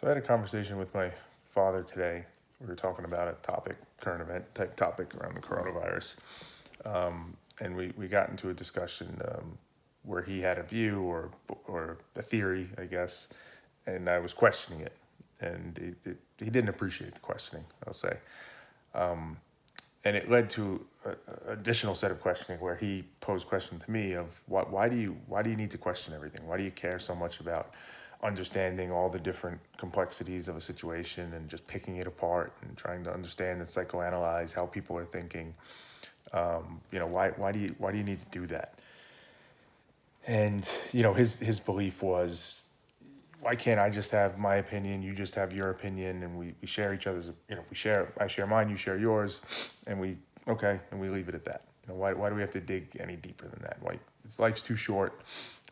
So I had a conversation with my father today. We were talking about a topic, current event type topic around the coronavirus. And we got into a discussion where he had a view or a theory, I guess, and I was questioning it. And he didn't appreciate the questioning, I'll say. And it led to an additional set of questioning where he posed question to me of why do you need to question everything? Why do you care so much about understanding all the different complexities of a situation and just picking it apart and trying to understand and psychoanalyze how people are thinking? Why do you need to do that? And his belief was, why can't I just have my opinion, you just have your opinion, and we share each other's, I share mine, you share yours, and we leave it at that. Why do we have to dig any deeper than that? Like, life's too short.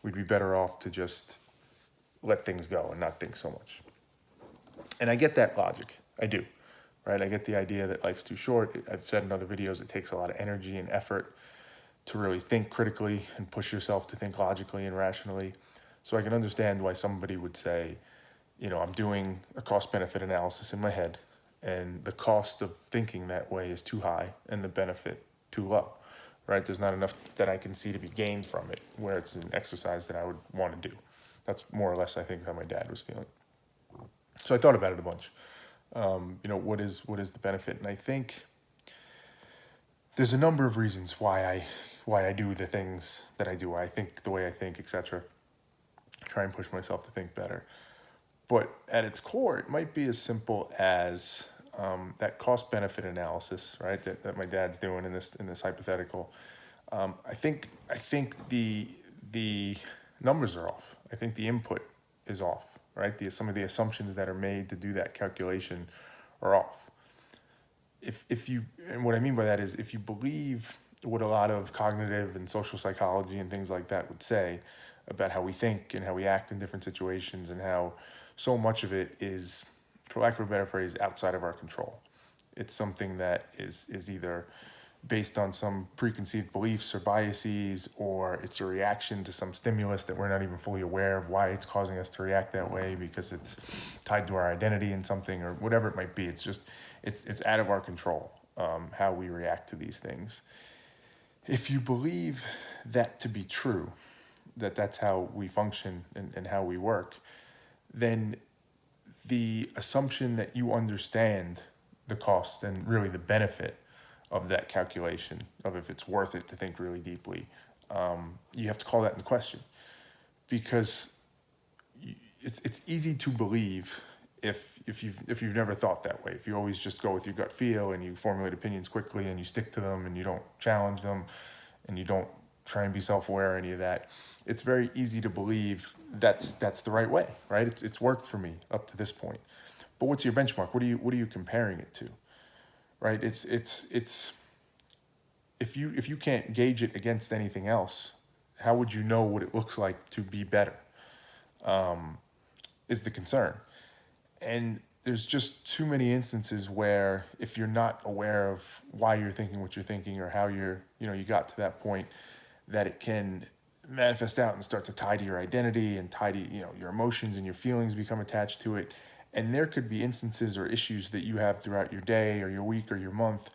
We'd be better off to just let things go and not think so much. And I get that logic. I do, right? I get the idea that life's too short. I've said in other videos, it takes a lot of energy and effort to really think critically and push yourself to think logically and rationally. So I can understand why somebody would say, I'm doing a cost-benefit analysis in my head, and the cost of thinking that way is too high and the benefit too low, right? There's not enough that I can see to be gained from it, where it's an exercise that I would want to do. That's more or less, I think, how my dad was feeling. So I thought about it a bunch. What is the benefit? And I think there's a number of reasons why I do the things that I do, why I think the way I think, etc. Try and push myself to think better. But at its core, it might be as simple as that cost-benefit analysis, right? That my dad's doing in this hypothetical. I think the numbers are off. I think the input is off, right? Some of the assumptions that are made to do that calculation are off. And what I mean by that is, if you believe what a lot of cognitive and social psychology and things like that would say about how we think and how we act in different situations, and how so much of it is, for lack of a better phrase, outside of our control. It's something that is either based on some preconceived beliefs or biases, or it's a reaction to some stimulus that we're not even fully aware of why it's causing us to react that way, because it's tied to our identity in something or whatever it might be. It's just, it's out of our control, how we react to these things. If you believe that to be true, that's how we function and how we work, then the assumption that you understand the cost and really the benefit of that calculation, of if it's worth it to think really deeply, you have to call that into question. Because it's easy to believe if you've never thought that way, if you always just go with your gut feel and you formulate opinions quickly and you stick to them and you don't challenge them and you don't try and be self-aware or any of that, it's very easy to believe that's the right way, right? It's worked for me up to this point. But what's your benchmark? What are you comparing it to, right? It's if you can't gauge it against anything else, how would you know what it looks like to be better? Is the concern. And there's just too many instances where, if you're not aware of why you're thinking what you're thinking, or how you got to that point, that it can manifest out and start to tie to your identity and tie to, your emotions, and your feelings become attached to it. And there could be instances or issues that you have throughout your day or your week or your month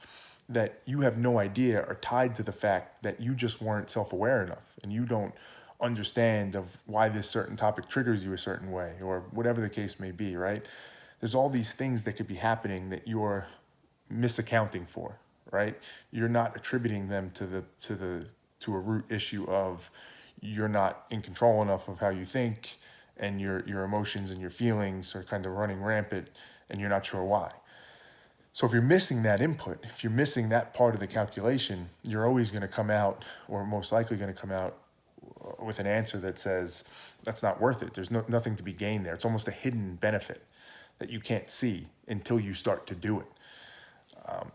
that you have no idea are tied to the fact that you just weren't self-aware enough, and you don't understand of why this certain topic triggers you a certain way, or whatever the case may be, right? There's all these things that could be happening that you're misaccounting for, right? You're not attributing them to a root issue of, you're not in control enough of how you think, and your emotions and your feelings are kind of running rampant, and you're not sure why. So if you're missing that input, if you're missing that part of the calculation, you're always going to come out, or most likely going to come out, with an answer that says, that's not worth it. There's nothing to be gained there. It's almost a hidden benefit that you can't see until you start to do it.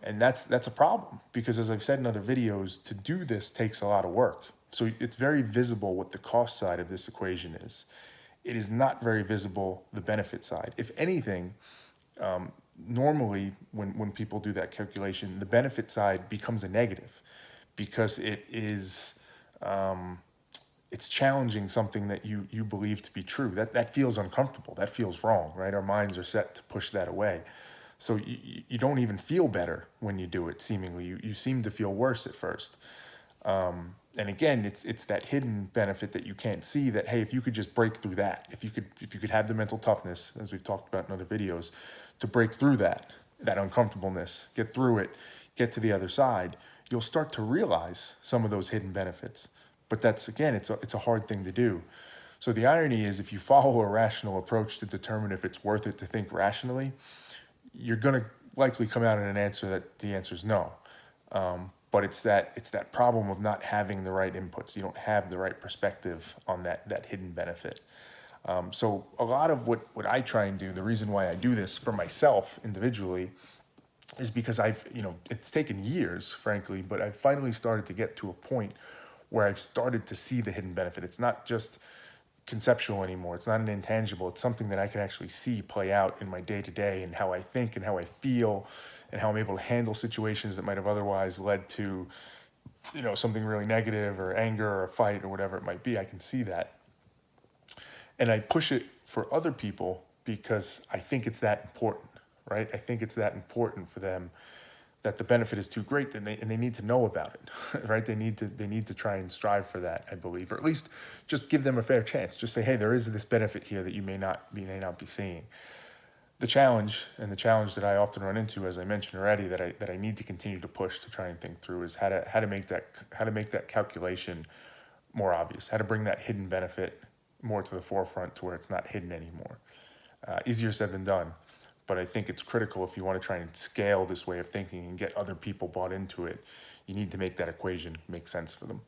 And that's a problem, because, as I've said in other videos, to do this takes a lot of work. So it's very visible what the cost side of this equation is. It is not very visible the benefit side. If anything, normally when people do that calculation, the benefit side becomes a negative, because it's challenging something that you believe to be true. That feels uncomfortable. That feels wrong, right? Our minds are set to push that away. So you don't even feel better when you do it, seemingly. You seem to feel worse at first. And again, it's that hidden benefit that you can't see, that, hey, if you could just break through that, if you could have the mental toughness, as we've talked about in other videos, to break through that uncomfortableness, get through it, get to the other side, you'll start to realize some of those hidden benefits. But that's, again, it's a hard thing to do. So the irony is, if you follow a rational approach to determine if it's worth it to think rationally, you're going to likely come out in an answer that the answer is no. But it's that problem of not having the right inputs. You don't have the right perspective on that hidden benefit. So a lot of what I try and do, the reason why I do this for myself individually, is because it's taken years, frankly, but I've finally started to get to a point where I've started to see the hidden benefit. It's not just conceptual anymore. It's not an intangible. It's something that I can actually see play out in my day-to-day, and how I think and how I feel and how I'm able to handle situations that might have otherwise led to, something really negative, or anger, or a fight, or whatever it might be. I can see that. And I push it for other people because I think it's that important, right? I think it's that important for them, that the benefit is too great, and they need to know about it, right? They need to try and strive for that, I believe, or at least just give them a fair chance. Just say, hey, there is this benefit here that you may not be seeing. The challenge that I often run into, as I mentioned already, that I need to continue to push to try and think through, is how to make that calculation more obvious, how to bring that hidden benefit more to the forefront, to where it's not hidden anymore. Easier said than done. But I think it's critical, if you want to try and scale this way of thinking and get other people bought into it. You need to make that equation make sense for them.